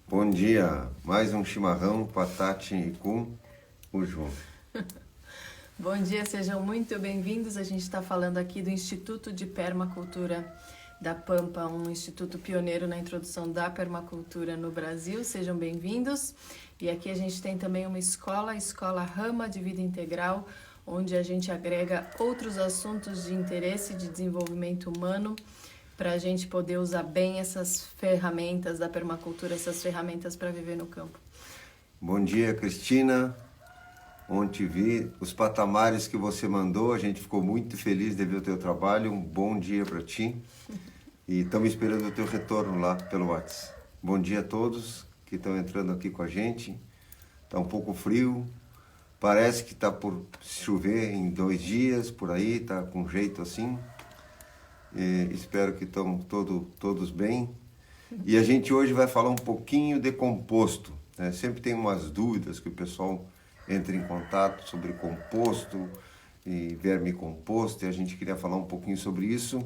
Bom dia, mais um chimarrão com a Tati e com o João. Bom dia, sejam muito bem-vindos. A gente está falando aqui do Instituto de Permacultura da Pampa, um instituto pioneiro na introdução da permacultura no Brasil. Sejam bem-vindos. E aqui a gente tem também uma escola, a Escola Rama de Vida Integral, onde a gente agrega outros assuntos de interesse de desenvolvimento humano para a gente poder usar bem essas ferramentas da permacultura, essas ferramentas para viver no campo. Bom dia, Cristina. Ontem vi os patamares que você mandou, a gente ficou muito feliz de ver o teu trabalho. Um bom dia para ti. E estamos esperando o teu retorno lá pelo WhatsApp. Bom dia a todos que estão entrando aqui com a gente. Está um pouco frio, parece que está por chover em 2 dias, por aí, está com jeito assim. Espero que estão todos bem. E a gente hoje vai falar um pouquinho de composto, né? Sempre tem umas dúvidas que o pessoal entra em contato sobre composto e vermicomposto, e a gente queria falar um pouquinho sobre isso,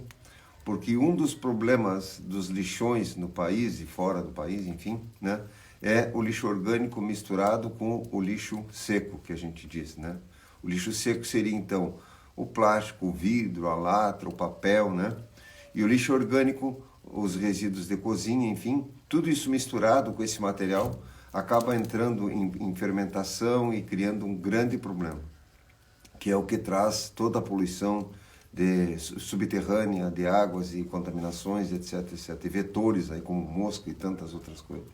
porque um dos problemas dos lixões no país e fora do país, enfim, né, é o lixo orgânico misturado com o lixo seco, que a gente diz, né? O lixo seco seria, então, o plástico, o vidro, a lata, o papel, né? E o lixo orgânico, os resíduos de cozinha, enfim, tudo isso misturado com esse material acaba entrando em fermentação e criando um grande problema, que é o que traz toda a poluição subterrânea de águas e contaminações, etc, etc. E vetores aí como mosca e tantas outras coisas,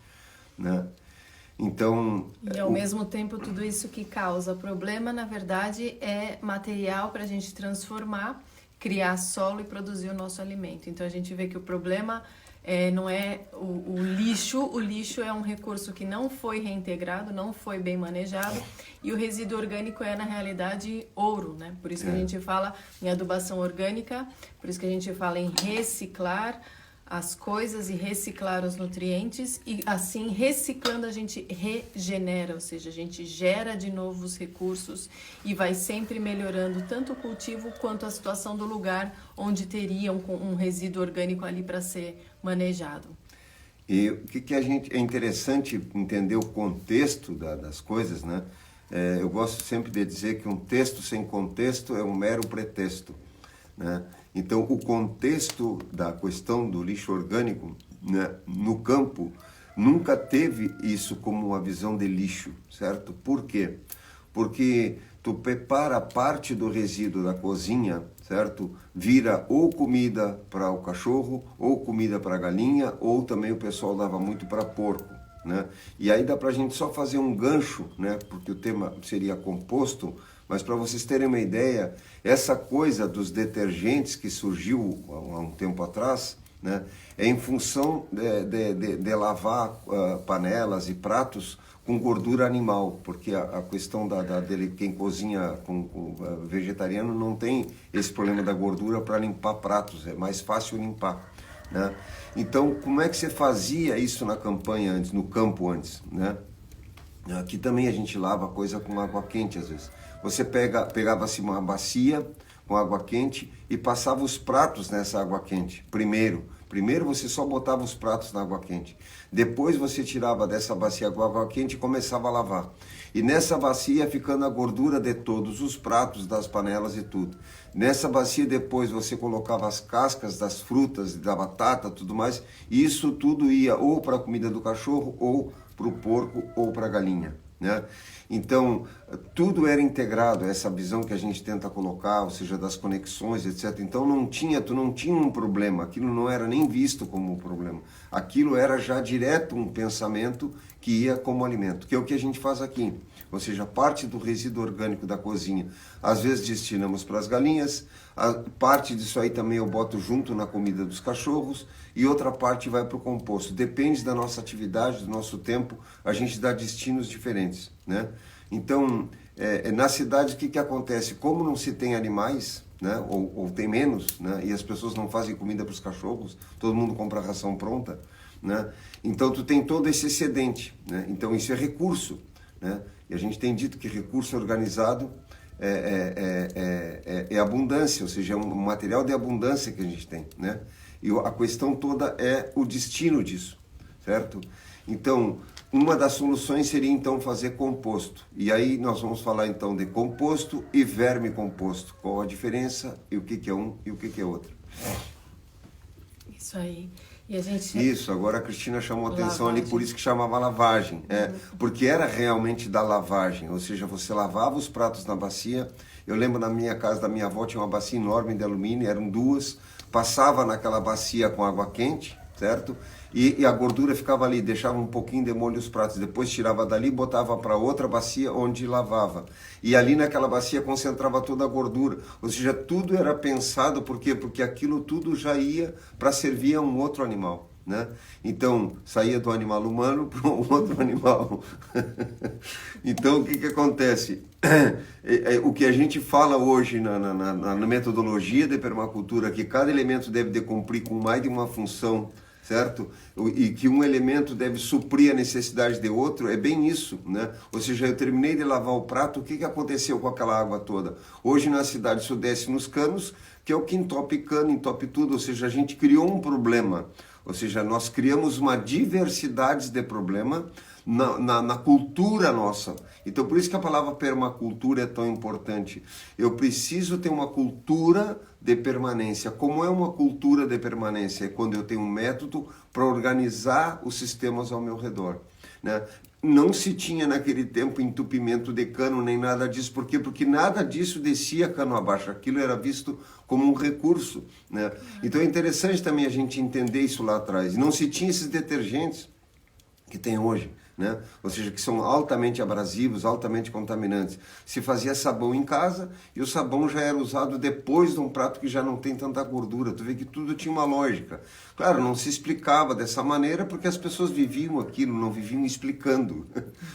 né? Então, e ao mesmo tempo tudo isso que causa problema, na verdade, é material para a gente transformar, criar solo e produzir o nosso alimento. Então a gente vê que o problema não é o lixo é um recurso que não foi reintegrado, não foi bem manejado, e o resíduo orgânico é na realidade ouro, né? Por isso que a gente fala em adubação orgânica, por isso que a gente fala em reciclar as coisas e reciclar os nutrientes, e assim reciclando a gente regenera, ou seja, a gente gera de novo os recursos e vai sempre melhorando tanto o cultivo quanto a situação do lugar onde teria um resíduo orgânico ali para ser manejado. E o que a gente é interessante entender o contexto das coisas, né? Eu gosto sempre de dizer que um texto sem contexto é um mero pretexto, né? Então, o contexto da questão do lixo orgânico, né, no campo nunca teve isso como uma visão de lixo, certo? Por quê? Porque tu prepara parte do resíduo da cozinha, certo? Vira ou comida para o cachorro, ou comida para a galinha, ou também o pessoal dava muito para porco, né? E aí dá para a gente só fazer um gancho, né? Porque o tema seria composto, mas para vocês terem uma ideia, essa coisa dos detergentes que surgiu há um tempo atrás, né, é em função de lavar panelas e pratos com gordura animal, porque a questão dele, quem cozinha com vegetariano não tem esse problema da gordura para limpar pratos, é mais fácil limpar, né? Então, como é que você fazia isso na campanha antes, no campo antes, né? Aqui também a gente lava coisa com água quente às vezes. Você pegava assim uma bacia com água quente e passava os pratos nessa água quente. Primeiro você só botava os pratos na água quente. Depois você tirava dessa bacia com água quente e começava a lavar. E nessa bacia ficando a gordura de todos os pratos, das panelas e tudo. Nessa bacia depois você colocava as cascas das frutas, da batata, tudo mais. E isso tudo ia ou para a comida do cachorro, ou para o porco, ou para a galinha, né? Então, tudo era integrado, essa visão que a gente tenta colocar, ou seja, das conexões, etc. Então, tu não tinha um problema, aquilo não era nem visto como um problema. Aquilo era já direto um pensamento que ia como alimento, que é o que a gente faz aqui. Ou seja, parte do resíduo orgânico da cozinha, às vezes destinamos para as galinhas, parte disso aí também eu boto junto na comida dos cachorros, e outra parte vai para o composto. Depende da nossa atividade, do nosso tempo, a gente dá destinos diferentes, né? Então, na cidade, o que acontece? Como não se tem animais, né, ou tem menos, né, e as pessoas não fazem comida para os cachorros, todo mundo compra a ração pronta, né? Então, tu tem todo esse excedente, né? Então, isso é recurso, né? E a gente tem dito que recurso organizado é abundância, ou seja, é um material de abundância que a gente tem, né? E a questão toda é o destino disso, certo? Então, uma das soluções seria então fazer composto. E aí nós vamos falar então de composto e vermicomposto. Qual a diferença e o que que é um e o que que é outro. Isso aí. E a gente... Isso, agora a Cristina chamou a atenção Lavagem. ali, por isso que chamava lavagem. Porque era realmente da lavagem, ou seja, você lavava os pratos na bacia. Eu lembro na minha casa da minha avó tinha uma bacia enorme de alumínio, eram duas, passava naquela bacia com água quente, certo? E a gordura ficava ali, deixava um pouquinho de molho os pratos, depois tirava dali e botava para outra bacia onde lavava. E ali naquela bacia concentrava toda a gordura. Ou seja, tudo era pensado, por quê? Porque aquilo tudo já ia para servir a um outro animal, né? Então, saía do animal humano para um outro animal. Então, o que que acontece? O que a gente fala hoje na metodologia de permacultura, que cada elemento deve de cumprir com mais de uma função, certo? E que um elemento deve suprir a necessidade de outro, é bem isso, né? Ou seja, eu terminei de lavar o prato, o que que aconteceu com aquela água toda? Hoje na cidade isso desce nos canos, que é o que entope cano, entope tudo, ou seja, a gente criou um problema, ou seja, nós criamos uma diversidade de problema na cultura nossa. Então, por isso que a palavra permacultura é tão importante. Eu preciso ter uma cultura de permanência. Como é uma cultura de permanência? É quando eu tenho um método para organizar os sistemas ao meu redor, né? Não se tinha naquele tempo entupimento de cano nem nada disso. Por quê? Porque nada disso descia cano abaixo. Aquilo era visto como um recurso, né? Então é interessante também a gente entender isso lá atrás. Não se tinha esses detergentes que tem hoje, né? Ou seja, que são altamente abrasivos, altamente contaminantes. Se fazia sabão em casa e o sabão já era usado depois de um prato que já não tem tanta gordura. Tu vê que tudo tinha uma lógica. Claro, não se explicava dessa maneira porque as pessoas viviam aquilo, não viviam explicando.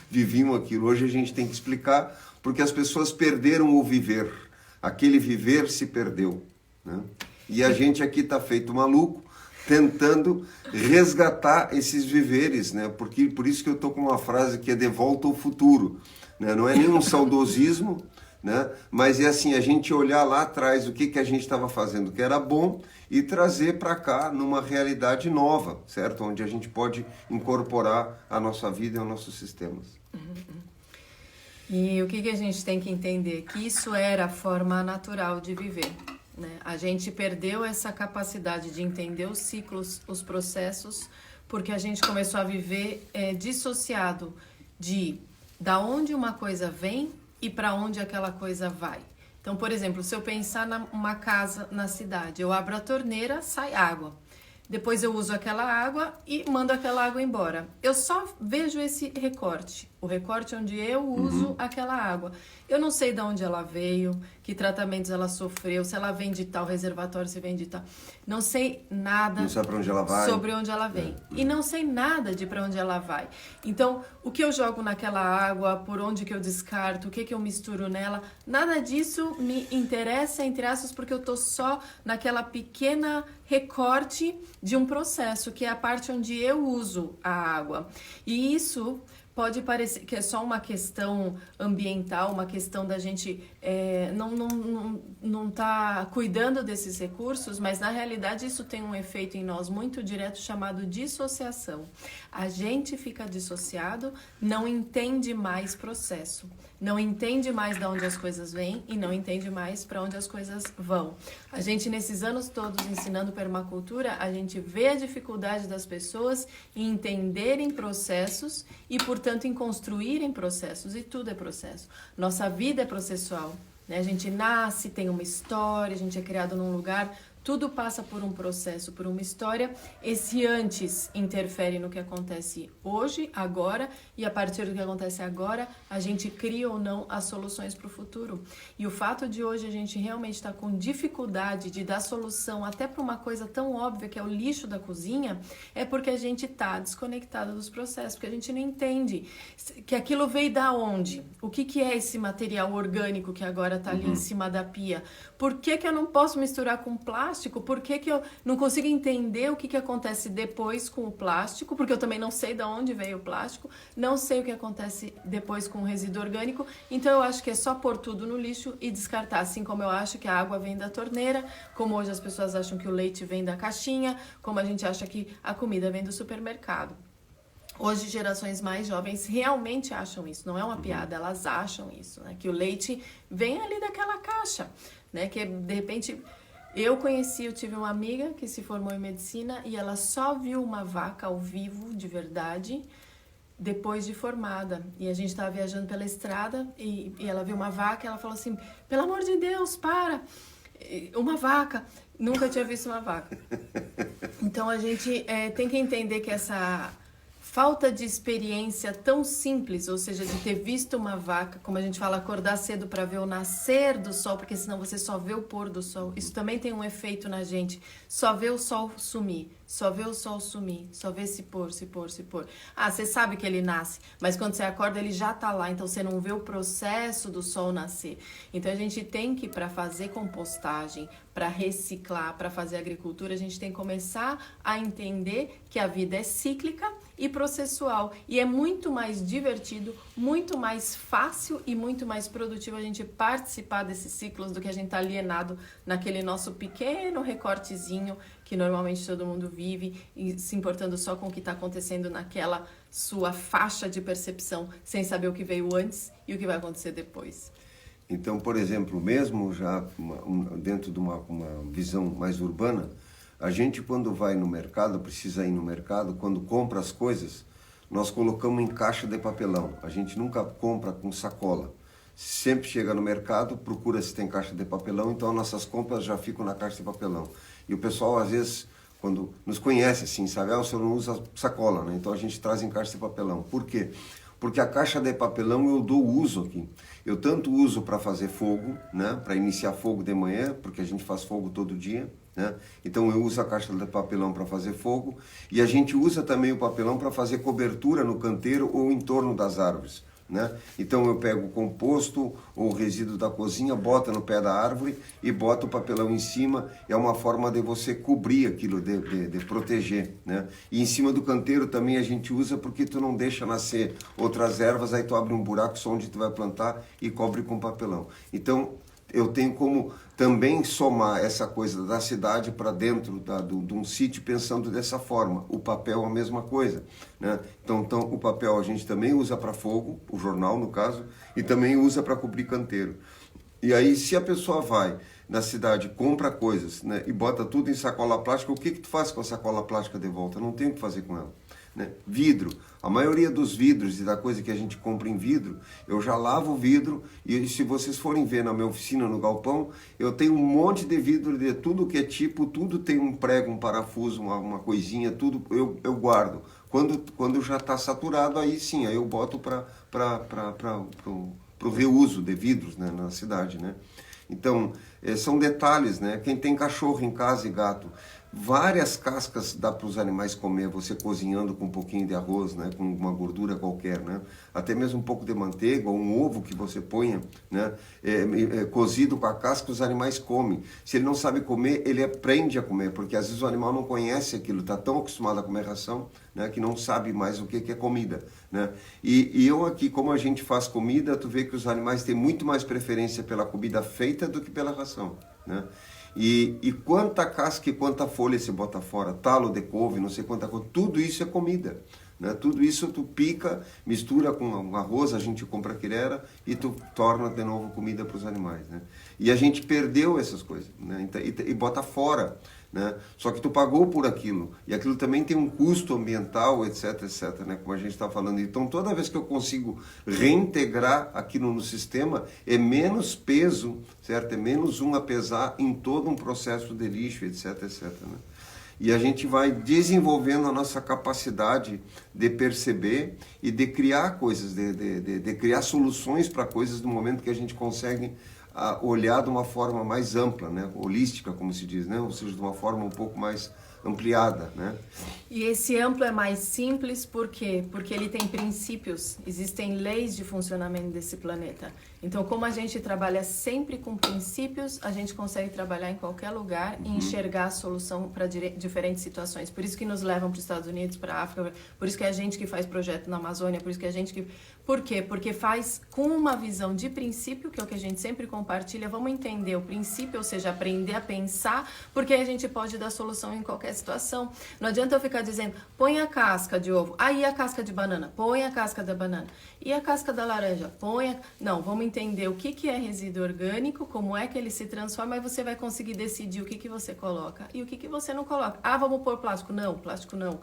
Viviam aquilo. Hoje a gente tem que explicar porque as pessoas perderam o viver. Aquele viver se perdeu, né? E a gente aqui está feito maluco, tentando resgatar esses viveres, né? Porque, por isso que eu estou com uma frase que é de volta ao futuro, né? Não é nenhum saudosismo, né? Mas é assim, a gente olhar lá atrás o que a gente estava fazendo que era bom e trazer para cá numa realidade nova, certo? Onde a gente pode incorporar a nossa vida e os nossos sistemas. E o que a gente tem que entender? Que isso era a forma natural de viver, né? A gente perdeu essa capacidade de entender os ciclos, os processos, porque a gente começou a viver dissociado da onde uma coisa vem e para onde aquela coisa vai. Então, por exemplo, se eu pensar numa casa na cidade, eu abro a torneira, sai água. Depois eu uso aquela água e mando aquela água embora. Eu só vejo esse recorte, o recorte onde eu uso aquela água. Eu não sei de onde ela veio, que tratamentos ela sofreu, se ela vem de tal reservatório, se vem de tal... Não sei nada. Não sabe para onde ela vai. Sobre onde ela vem. E não sei nada de para onde ela vai. Então, o que eu jogo naquela água, por onde que eu descarto, o que eu misturo nela, nada disso me interessa, entre aspas, porque eu tô só naquela pequena recorte de um processo, que é a parte onde eu uso a água. E isso pode parecer que é só uma questão ambiental, uma questão da gente não tá cuidando desses recursos, mas na realidade isso tem um efeito em nós muito direto chamado dissociação. A gente fica dissociado, não entende mais processo, não entende mais de onde as coisas vêm e não entende mais para onde as coisas vão. A gente, nesses anos todos ensinando permacultura, a gente vê a dificuldade das pessoas em entenderem processos e, portanto, em construírem processos, e tudo é processo. Nossa vida é processual, né? A gente nasce, tem uma história, a gente é criado num lugar, tudo passa por um processo, por uma história. Esse antes interfere no que acontece hoje, agora, e a partir do que acontece agora, a gente cria ou não as soluções para o futuro. E o fato de hoje a gente realmente estar com dificuldade de dar solução até para uma coisa tão óbvia que é o lixo da cozinha, é porque a gente está desconectado dos processos, porque a gente não entende que aquilo veio da onde, o que é esse material orgânico que agora está ali em cima da pia, por que eu não posso misturar com plástico? Por que eu não consigo entender o que acontece depois com o plástico? Porque eu também não sei de onde veio o plástico, não sei o que acontece depois com o resíduo orgânico, então eu acho que é só pôr tudo no lixo e descartar, assim como eu acho que a água vem da torneira, como hoje as pessoas acham que o leite vem da caixinha, como a gente acha que a comida vem do supermercado. Hoje, gerações mais jovens realmente acham isso, não é uma piada, elas acham isso, né? Que o leite vem ali daquela caixa, né? Que de repente, eu tive uma amiga que se formou em medicina e ela só viu uma vaca ao vivo, de verdade, depois de formada. E a gente estava viajando pela estrada e ela viu uma vaca e ela falou assim, pelo amor de Deus, para! Uma vaca! Nunca tinha visto uma vaca. Então, a gente tem que entender que essa falta de experiência tão simples, ou seja, de ter visto uma vaca, como a gente fala, acordar cedo para ver o nascer do sol, porque senão você só vê o pôr do sol. Isso também tem um efeito na gente. Só vê o sol sumir, só vê o sol sumir, só vê se pôr, se pôr, se pôr. Ah, você sabe que ele nasce, mas quando você acorda ele já tá lá, então você não vê o processo do sol nascer. Então a gente tem que, para fazer compostagem, para reciclar, para fazer agricultura, a gente tem que começar a entender que a vida é cíclica e processual. E é muito mais divertido, muito mais fácil e muito mais produtivo a gente participar desses ciclos do que a gente tá alienado naquele nosso pequeno recortezinho que normalmente todo mundo vive e se importando só com o que está acontecendo naquela sua faixa de percepção, sem saber o que veio antes e o que vai acontecer depois. Então, por exemplo, mesmo já dentro de uma visão mais urbana, a gente quando vai no mercado, precisa ir no mercado, quando compra as coisas, nós colocamos em caixa de papelão. A gente nunca compra com sacola. Sempre chega no mercado, procura se tem caixa de papelão, então nossas compras já ficam na caixa de papelão. E o pessoal, às vezes, quando nos conhece assim, sabe, o senhor não usa sacola, né? Então a gente traz em caixa de papelão. Por quê? Porque a caixa de papelão eu dou uso aqui. Eu tanto uso para fazer fogo, né? Para iniciar fogo de manhã, porque a gente faz fogo todo dia, né? Então eu uso a caixa de papelão para fazer fogo e a gente usa também o papelão para fazer cobertura no canteiro ou em torno das árvores, né? Então eu pego o composto ou o resíduo da cozinha, bota no pé da árvore e bota o papelão em cima. É uma forma de você cobrir aquilo, de proteger, né? E em cima do canteiro também a gente usa porque tu não deixa nascer outras ervas, aí tu abre um buraco só onde tu vai plantar e cobre com papelão. Então eu tenho como também somar essa coisa da cidade para dentro de um sítio pensando dessa forma. O papel é a mesma coisa, né? Então o papel a gente também usa para fogo, o jornal no caso, e também usa para cobrir canteiro. E aí se a pessoa vai na cidade, compra coisas, né, e bota tudo em sacola plástica, o que tu faz com a sacola plástica de volta? Não tem o que fazer com ela. Né? Vidro, a maioria dos vidros e da coisa que a gente compra em vidro, eu já lavo o vidro e se vocês forem ver na minha oficina, no galpão, eu tenho um monte de vidro de tudo que é tipo, tudo tem um prego, um parafuso, uma coisinha, tudo eu guardo. Quando já está saturado, aí sim, aí eu boto para o reuso de vidros, né, na cidade, né? Então, são detalhes, né? Quem tem cachorro em casa e gato, várias cascas dá para os animais comer, você cozinhando com um pouquinho de arroz, né? Com uma gordura qualquer, né? Até mesmo um pouco de manteiga ou um ovo que você ponha, né? Cozido com a casca, os animais comem. Se ele não sabe comer, ele aprende a comer, porque às vezes o animal não conhece aquilo, está tão acostumado a comer ração, né? Que não sabe mais o que é comida, né? E eu aqui, como a gente faz comida, tu vê que os animais têm muito mais preferência pela comida feita do que pela ração, né? E quanta casca e quanta folha se bota fora, talo de couve, não sei quanta coisa, tudo isso é comida, né? Tudo isso tu pica, mistura com arroz, a gente compra quirera e tu torna de novo comida para os animais, né? E a gente perdeu essas coisas, né? E bota fora, né? Só que tu pagou por aquilo, e aquilo também tem um custo ambiental, etc, etc, né? Como a gente está falando. Então toda vez que eu consigo reintegrar aquilo no sistema, é menos peso, certo? É menos um a pesar em todo um processo de lixo, etc, etc, né? E a gente vai desenvolvendo a nossa capacidade de perceber e de criar coisas, de criar soluções para coisas no momento que a gente consegue olhar de uma forma mais ampla, né? Holística, como se diz, né? Ou seja, de uma forma um pouco mais ampliada, né? E esse amplo é mais simples por quê? Porque ele tem princípios, existem leis de funcionamento desse planeta. Então, como a gente trabalha sempre com princípios, a gente consegue trabalhar em qualquer lugar e enxergar a solução para diferentes situações. Por isso que nos levam para os Estados Unidos, para a África, por isso que é a gente que faz projeto na Amazônia, por isso que é a gente que... Por quê? Porque faz com uma visão de princípio, que é o que a gente sempre compartilha. Vamos entender o princípio, ou seja, aprender a pensar, porque aí a gente pode dar solução em qualquer qualquer situação. Não adianta eu ficar dizendo, põe a casca de ovo, aí a casca de banana, põe a casca da banana. E a casca da laranja, Não, vamos entender o que é resíduo orgânico, como é que ele se transforma, e você vai conseguir decidir o que você coloca e o que você não coloca. Ah, vamos pôr plástico? Não, plástico não.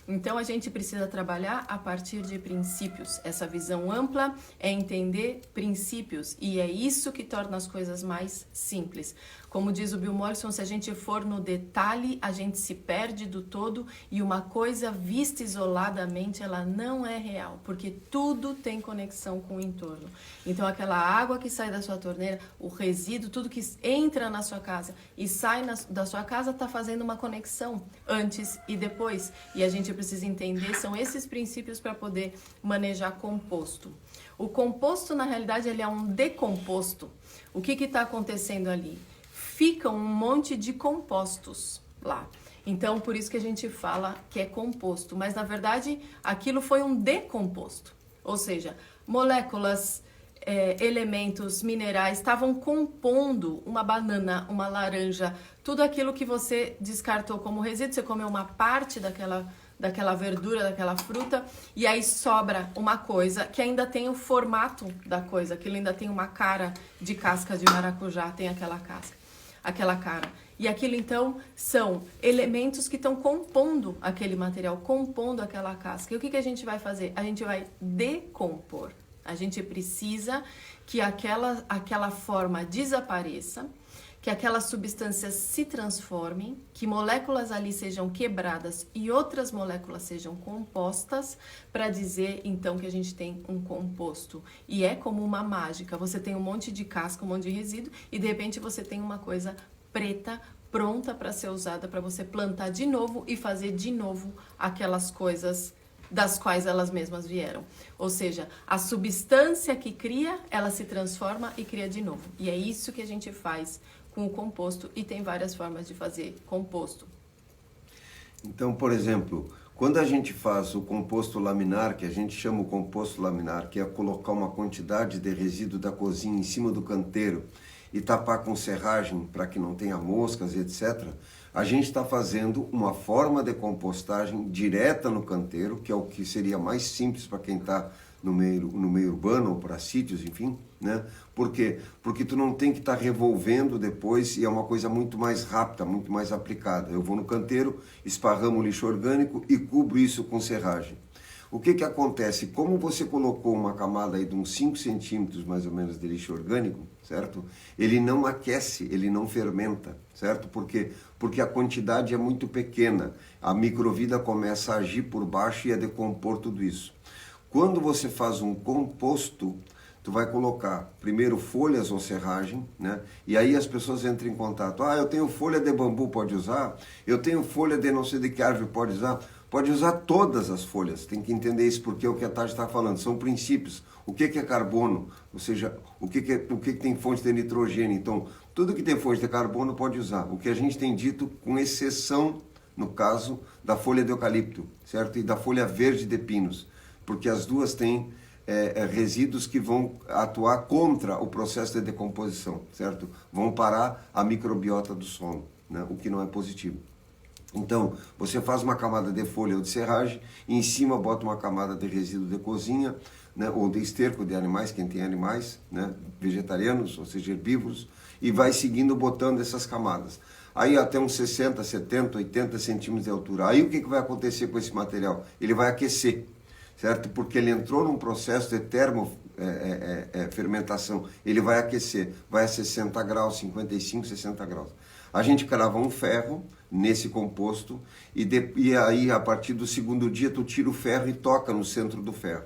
Então, a gente precisa trabalhar a partir de princípios. Essa visão ampla é entender princípios e é isso que torna as coisas mais simples. Como diz o Bill Mollison, se a gente for no detalhe, a gente se perde do todo e uma coisa vista isoladamente, ela não é real, porque tudo tem conexão com o entorno. Então, aquela água que sai da sua torneira, o resíduo, tudo que entra na sua casa e sai da sua casa está fazendo uma conexão antes e depois. E a gente precisa entender, são esses princípios para poder manejar composto. O composto, na realidade, ele é um decomposto. O que está acontecendo ali? Ficam um monte de compostos lá. Então, por isso que a gente fala que é composto. Mas, na verdade, aquilo foi um decomposto. Ou seja, moléculas, elementos, minerais estavam compondo uma banana, uma laranja, tudo aquilo que você descartou como resíduo. Você comeu uma parte daquela verdura, daquela fruta, e aí sobra uma coisa que ainda tem o formato da coisa, aquilo ainda tem uma cara de casca de maracujá, tem aquela cara. E aquilo, então, são elementos que estão compondo aquele material, compondo aquela casca. E o que a gente vai fazer? A gente vai decompor. A gente precisa que aquela forma desapareça, que aquelas substâncias se transformem, que moléculas ali sejam quebradas e outras moléculas sejam compostas, para dizer, então, que a gente tem um composto. E é como uma mágica. Você tem um monte de casca, um monte de resíduo, e de repente você tem uma coisa preta, pronta para ser usada, para você plantar de novo e fazer de novo aquelas coisas das quais elas mesmas vieram. Ou seja, a substância que cria, ela se transforma e cria de novo. E é isso que a gente faz com o composto, e tem várias formas de fazer composto. Então, por exemplo, quando a gente faz o composto laminar, que a gente chama o composto laminar, que é colocar uma quantidade de resíduo da cozinha em cima do canteiro e tapar com serragem para que não tenha moscas, etc., a gente está fazendo uma forma de compostagem direta no canteiro, que é o que seria mais simples para quem está no meio urbano ou para sítios, enfim, né? Por quê? Porque tu não tem que estar revolvendo depois, e é uma coisa muito mais rápida, muito mais aplicada. Eu vou no canteiro, esparramo lixo orgânico e cubro isso com serragem. O que acontece? Como você colocou uma camada aí de uns 5 centímetros mais ou menos de lixo orgânico, certo? Ele não aquece, ele não fermenta, certo? Por quê? Porque a quantidade é muito pequena. A microvida começa a agir por baixo e a decompor tudo isso. Quando você faz um composto, tu vai colocar primeiro folhas ou serragem, né? E aí as pessoas entram em contato. Ah, eu tenho folha de bambu, pode usar? Eu tenho folha de não sei de que árvore, pode usar? Pode usar todas as folhas. Tem que entender isso, porque o que a Tati está falando são princípios. O que é carbono? Ou seja, o que tem fonte de nitrogênio? Então, tudo que tem fonte de carbono pode usar. O que a gente tem dito, com exceção, no caso, da folha de eucalipto, certo? E da folha verde de pinos, porque as duas têm resíduos que vão atuar contra o processo de decomposição, certo? Vão parar a microbiota do solo, né? O que não é positivo. Então, você faz uma camada de folha ou de serragem, e em cima bota uma camada de resíduo de cozinha, né, ou de esterco de animais, quem tem animais, né, vegetarianos, ou seja, herbívoros, e vai seguindo botando essas camadas. Aí até uns 60, 70, 80 centímetros de altura. Aí o que vai acontecer com esse material? Ele vai aquecer, certo? Porque ele entrou num processo de fermentação. Ele vai aquecer, vai a 60 graus, 55, 60 graus. A gente crava um ferro nesse composto e aí a partir do segundo dia tu tira o ferro e toca no centro do ferro.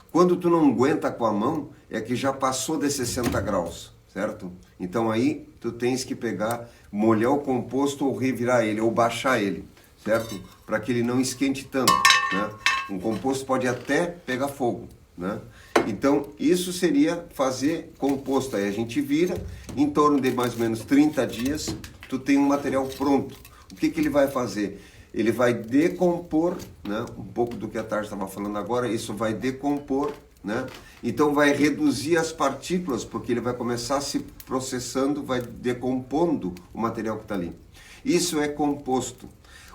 Quando tu não aguenta com a mão, é que já passou de 60 graus, certo? Então aí tu tens que pegar, molhar o composto ou revirar ele, ou baixar ele, certo? Para que ele não esquente tanto, né? Um composto pode até pegar fogo, né? Então, isso seria fazer composto. Aí a gente vira, em torno de mais ou menos 30 dias, tu tem um material pronto. O que ele vai fazer? Ele vai decompor, né? Um pouco do que a Tati estava falando agora, isso vai decompor, né? Então vai reduzir as partículas, porque ele vai começar se processando, vai decompondo o material que está ali. Isso é composto.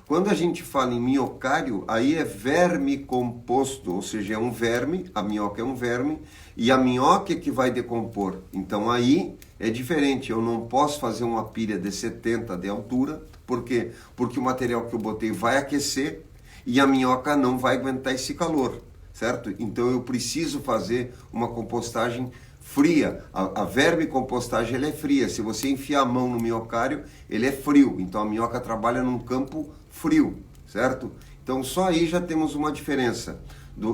Quando a gente fala em minhocário, aí é verme composto, ou seja, é um verme, a minhoca é um verme, e a minhoca é que vai decompor. Então aí é diferente, eu não posso fazer uma pilha de 70 de altura, por quê? Porque o material que eu botei vai aquecer e a minhoca não vai aguentar esse calor, certo? Então eu preciso fazer uma compostagem fria. A vermicompostagem ela é fria. Se você enfiar a mão no minhocário, ele é frio. Então a minhoca trabalha num campo frio, certo? Então só aí já temos uma diferença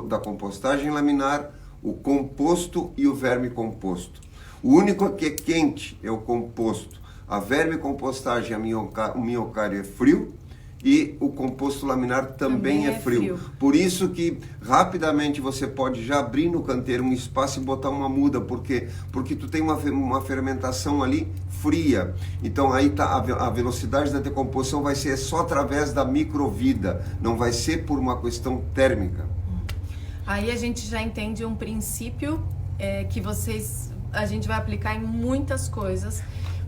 da compostagem laminar, o composto e o vermicomposto. O único que é quente é o composto. A vermicompostagem, o minhocário é frio, e o composto laminar também é frio. Por isso que rapidamente você pode já abrir no canteiro um espaço e botar uma muda, porque tu tem uma fermentação ali fria. Então aí tá, a velocidade da decomposição vai ser só através da microvida, não vai ser por uma questão térmica. Aí a gente já entende um princípio que a gente vai aplicar em muitas coisas.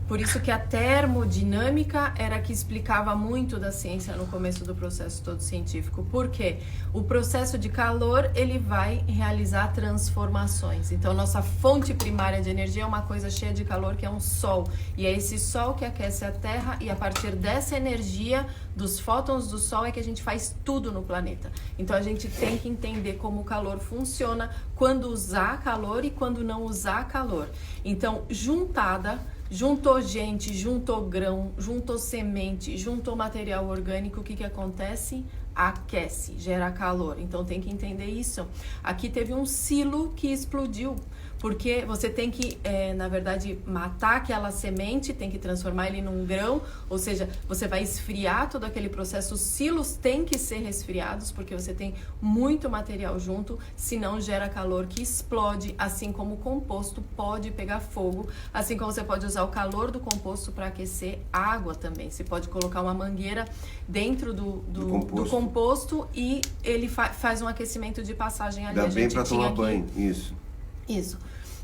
Por isso que a termodinâmica era que explicava muito da ciência no começo do processo todo científico. Por quê? O processo de calor, ele vai realizar transformações. Então, nossa fonte primária de energia é uma coisa cheia de calor, que é um sol. E é esse sol que aquece a Terra, e a partir dessa energia, dos fótons do sol, é que a gente faz tudo no planeta. Então, a gente tem que entender como o calor funciona, quando usar calor e quando não usar calor. Então, juntou gente, juntou grão, juntou semente, juntou material orgânico, o que acontece? Aquece, gera calor. Então tem que entender isso. Aqui teve um silo que explodiu, porque você tem que, na verdade, matar aquela semente, tem que transformar ele num grão, ou seja, você vai esfriar todo aquele processo. Os silos têm que ser resfriados, porque você tem muito material junto, senão gera calor que explode, assim como o composto pode pegar fogo, assim como você pode usar o calor do composto para aquecer água também. Você pode colocar uma mangueira dentro do composto e ele faz um aquecimento de passagem ali. Dá bem para tomar banho, Isso.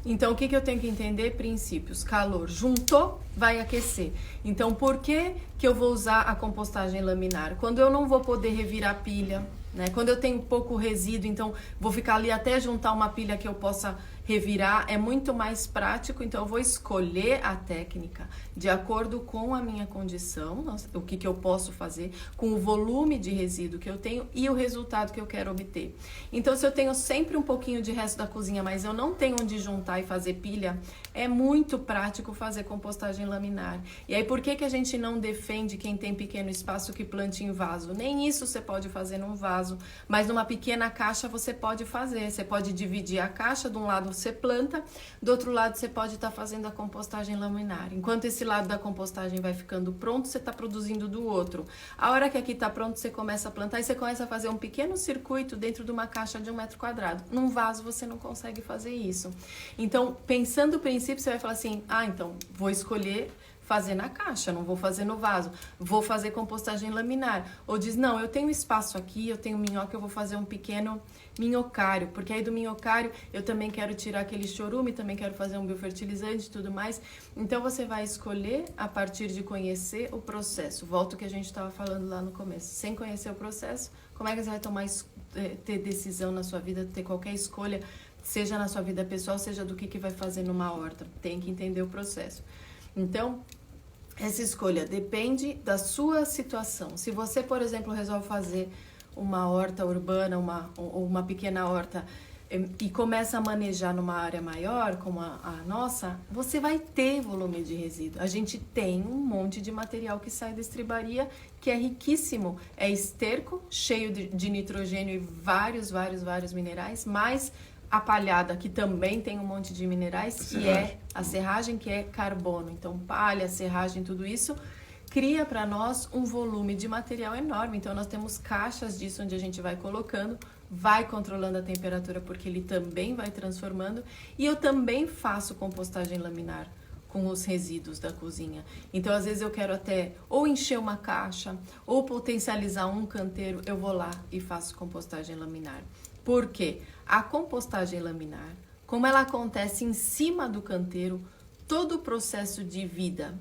Então, o que eu tenho que entender? Princípios. Calor juntou, vai aquecer. Então, por que eu vou usar a compostagem laminar? Quando eu não vou poder revirar pilha, né? Quando eu tenho pouco resíduo, então vou ficar ali até juntar uma pilha que eu possa revirar, é muito mais prático. Então eu vou escolher a técnica de acordo com a minha condição, o que eu posso fazer, com o volume de resíduo que eu tenho e o resultado que eu quero obter. Então, se eu tenho sempre um pouquinho de resto da cozinha, mas eu não tenho onde juntar e fazer pilha, é muito prático fazer compostagem laminar. E aí, por que a gente não defende quem tem pequeno espaço que plante em vaso? Nem isso você pode fazer num vaso, mas numa pequena caixa você pode fazer. Você pode dividir a caixa, de um lado você planta, do outro lado você pode estar fazendo a compostagem laminar. Enquanto esse lado da compostagem vai ficando pronto, você está produzindo do outro. A hora que aqui está pronto, você começa a plantar e você começa a fazer um pequeno circuito dentro de uma caixa de 1 metro quadrado. Num vaso você não consegue fazer isso. Então, pensando o princípio, você vai falar assim, então vou escolher fazer na caixa, não vou fazer no vaso, vou fazer compostagem laminar. Ou diz, não, eu tenho espaço aqui, eu tenho minhoca, eu vou fazer um pequeno minhocário, porque aí do minhocário eu também quero tirar aquele chorume, também quero fazer um biofertilizante e tudo mais. Então você vai escolher a partir de conhecer o processo. Volto ao que a gente estava falando lá no começo. Sem conhecer o processo, como é que você vai ter decisão na sua vida, ter qualquer escolha, seja na sua vida pessoal, seja do que vai fazer numa horta? Tem que entender o processo. Então, essa escolha depende da sua situação. Se você, por exemplo, resolve fazer uma horta urbana, uma pequena horta, e começa a manejar numa área maior, como a nossa, você vai ter volume de resíduo. A gente tem um monte de material que sai da estribaria, que é riquíssimo. É esterco, cheio de nitrogênio e vários minerais, mais a palhada, que também tem um monte de minerais, que é a serragem, que é carbono. Então, palha, serragem, tudo isso cria para nós um volume de material enorme. Então, nós temos caixas disso onde a gente vai colocando, vai controlando a temperatura, porque ele também vai transformando. E eu também faço compostagem laminar com os resíduos da cozinha. Então, às vezes eu quero até ou encher uma caixa, ou potencializar um canteiro, eu vou lá e faço compostagem laminar. Por quê? A compostagem laminar, como ela acontece em cima do canteiro, todo o processo de vida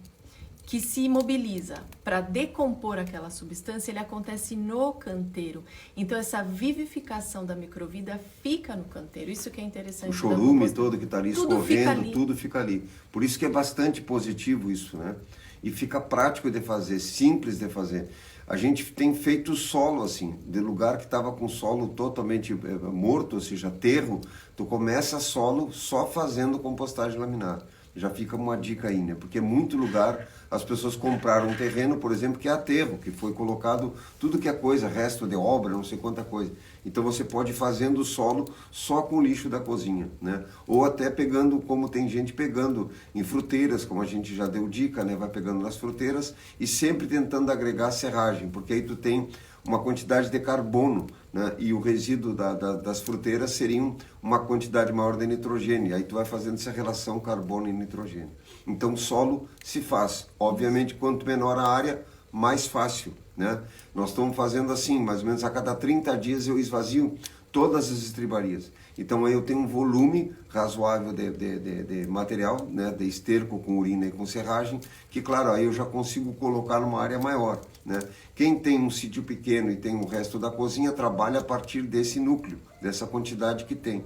que se imobiliza para decompor aquela substância, ele acontece no canteiro. Então, essa vivificação da microvida fica no canteiro. Isso que é interessante. O chorume todo que está ali escorrendo, tudo fica ali. Por isso que é bastante positivo isso, né? E fica prático de fazer, simples de fazer. A gente tem feito solo assim, de lugar que estava com solo totalmente morto, ou seja, aterro, tu começa solo só fazendo compostagem laminar. Já fica uma dica aí, né? Porque muito lugar as pessoas compraram um terreno, por exemplo, que é aterro, que foi colocado tudo que é coisa, resto de obra, não sei quanta coisa. Então você pode ir fazendo o solo só com o lixo da cozinha, né? Ou até pegando, como tem gente pegando em fruteiras, como a gente já deu dica, né? Vai pegando nas fruteiras e sempre tentando agregar serragem, porque aí tu tem uma quantidade de carbono, né? E o resíduo das fruteiras seria uma quantidade maior de nitrogênio. Aí tu vai fazendo essa relação carbono e nitrogênio. Então o solo se faz. Obviamente, quanto menor a área, mais fácil, né? Nós estamos fazendo assim, mais ou menos a cada 30 dias eu esvazio todas as estribarias. Então aí eu tenho um volume razoável de material, né, de esterco com urina e com serragem, que claro, aí eu já consigo colocar numa área maior, né? Quem tem um sítio pequeno e tem o resto da cozinha, trabalha a partir desse núcleo, dessa quantidade que tem,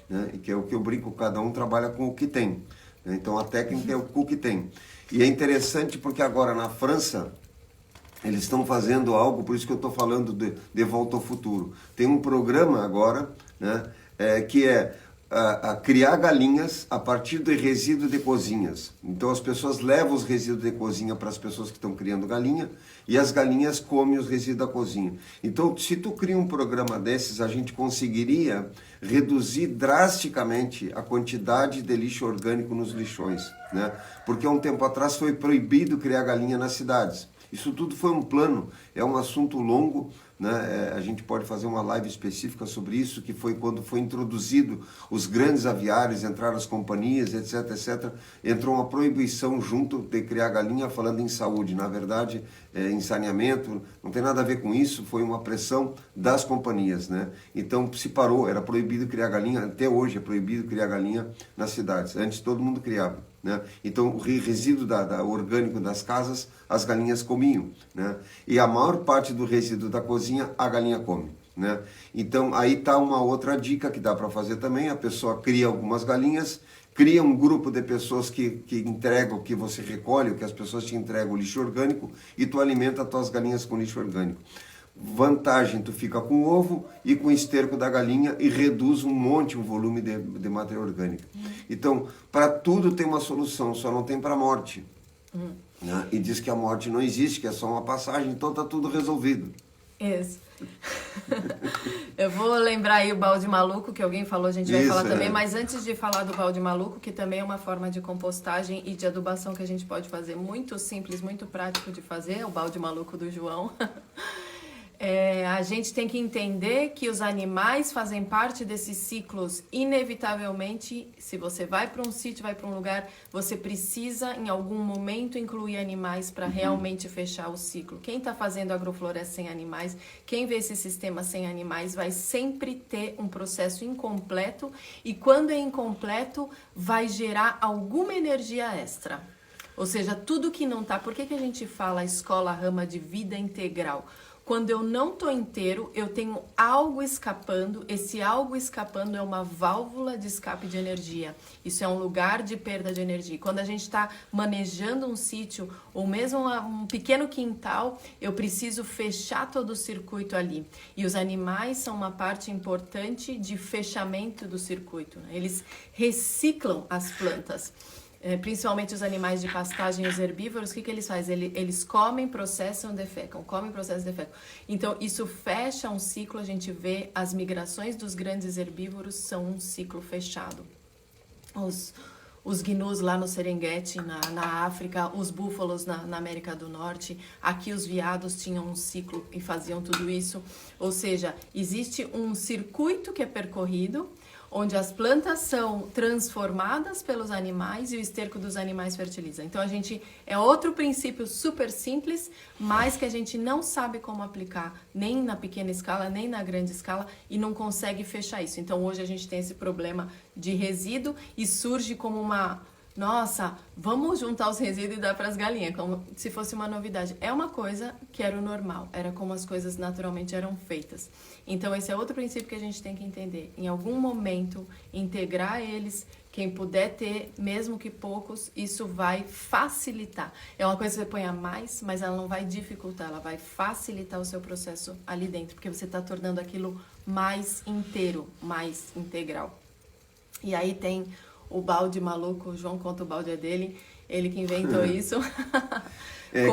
né? E que é o que eu brinco, cada um trabalha com o que tem, né? Então a técnica é o que tem. E é interessante porque agora na França, eles estão fazendo algo, por isso que eu estou falando de Volta ao Futuro. Tem um programa agora, né, que é criar galinhas a partir do resíduo de cozinhas. Então as pessoas levam os resíduos de cozinha para as pessoas que estão criando galinha e as galinhas comem os resíduos da cozinha. Então se tu cria um programa desses, a gente conseguiria reduzir drasticamente a quantidade de lixo orgânico nos lixões, né? Porque há um tempo atrás foi proibido criar galinha nas cidades. Isso tudo foi um plano, é um assunto longo, né? A gente pode fazer uma live específica sobre isso, que foi quando foi introduzido os grandes aviários, entraram as companhias, etc, etc. Entrou uma proibição junto de criar galinha, falando em saúde. Na verdade, em saneamento, não tem nada a ver com isso, foi uma pressão das companhias, né? Então se parou, era proibido criar galinha, até hoje é proibido criar galinha nas cidades. Antes todo mundo criava, né? Então o resíduo orgânico das casas, as galinhas comiam, né? E a maior parte do resíduo da cozinha, a galinha come, né? Então aí está uma outra dica que dá para fazer também. A pessoa cria algumas galinhas, cria um grupo de pessoas que entregam, que você recolhe, que as pessoas te entregam o lixo orgânico e tu alimenta as tuas galinhas com lixo orgânico. Vantagem, tu fica com o ovo e com o esterco da galinha e reduz um volume de matéria orgânica. Então, para tudo tem uma solução, só não tem para a morte. Né? E diz que a morte não existe, que é só uma passagem, então está tudo resolvido. Isso. Eu vou lembrar aí o balde maluco, que alguém falou, a gente vai falar também, mas antes de falar do balde maluco, que também é uma forma de compostagem e de adubação que a gente pode fazer muito simples, muito prático de fazer, é o balde maluco do João. A gente tem que entender que os animais fazem parte desses ciclos. Inevitavelmente, se você vai para um sítio, vai para um lugar, você precisa em algum momento incluir animais para realmente fechar o ciclo. Quem está fazendo agrofloresta sem animais, quem vê esse sistema sem animais, vai sempre ter um processo incompleto, e quando é incompleto, vai gerar alguma energia extra. Ou seja, tudo que não está... Por que a gente fala escola rama de vida integral? Quando eu não estou inteiro, eu tenho algo escapando. Esse algo escapando é uma válvula de escape de energia. Isso é um lugar de perda de energia. Quando a gente está manejando um sítio ou mesmo um pequeno quintal, eu preciso fechar todo o circuito ali. E os animais são uma parte importante de fechamento do circuito, né? Eles reciclam as plantas. Principalmente os animais de pastagem, os herbívoros, o que eles fazem? Eles comem, processam, defecam, comem, processam, defecam. Então, isso fecha um ciclo. A gente vê as migrações dos grandes herbívoros são um ciclo fechado. Os gnus lá no Serengeti, na África, os búfalos na América do Norte, aqui os veados tinham um ciclo e faziam tudo isso. Ou seja, existe um circuito que é percorrido, onde as plantas são transformadas pelos animais e o esterco dos animais fertiliza. Então, é outro princípio super simples, mas que a gente não sabe como aplicar, nem na pequena escala, nem na grande escala, e não consegue fechar isso. Então, hoje a gente tem esse problema de resíduo e surge como nossa, vamos juntar os resíduos e dar para as galinhas, como se fosse uma novidade. É uma coisa que era o normal, era como as coisas naturalmente eram feitas. Então esse é outro princípio que a gente tem que entender. Em algum momento, integrar eles, quem puder ter, mesmo que poucos, isso vai facilitar. É uma coisa que você põe a mais, mas ela não vai dificultar, ela vai facilitar o seu processo ali dentro, porque você está tornando aquilo mais inteiro, mais integral. E aí tem o balde maluco, o João conta o balde é dele, ele que inventou isso.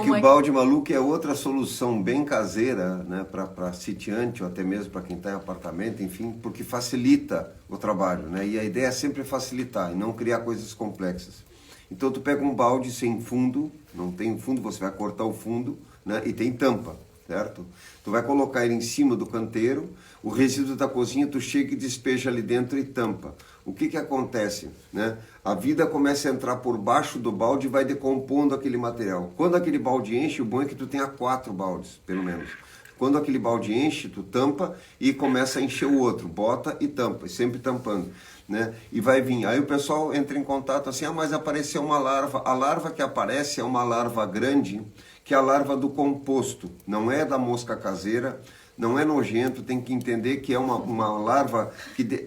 O balde maluco é outra solução bem caseira, né, para sitiante ou até mesmo para quem está em apartamento, enfim, porque facilita o trabalho, né? E a ideia é sempre facilitar e não criar coisas complexas. Então tu pega um balde sem fundo, não tem fundo, você vai cortar o fundo, né, e tem tampa, certo? Tu vai colocar ele em cima do canteiro, o resíduo da cozinha tu chega e despeja ali dentro e tampa. O que acontece, né? A vida começa a entrar por baixo do balde e vai decompondo aquele material. Quando aquele balde enche, o bom é que tu tenha 4 baldes, pelo menos. Quando aquele balde enche, tu tampa e começa a encher o outro. Bota e tampa, sempre tampando, né? E vai vir. Aí o pessoal entra em contato assim, mas apareceu uma larva. A larva que aparece é uma larva grande, que é a larva do composto. Não é da mosca caseira, não é nojento, tem que entender que é uma larva,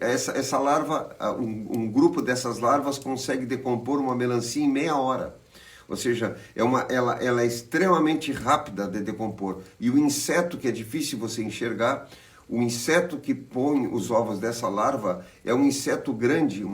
essa larva, um grupo dessas larvas consegue decompor uma melancia em meia hora. Ou seja, ela é extremamente rápida de decompor. E o inseto, que é difícil você enxergar, o inseto que põe os ovos dessa larva é um inseto grande,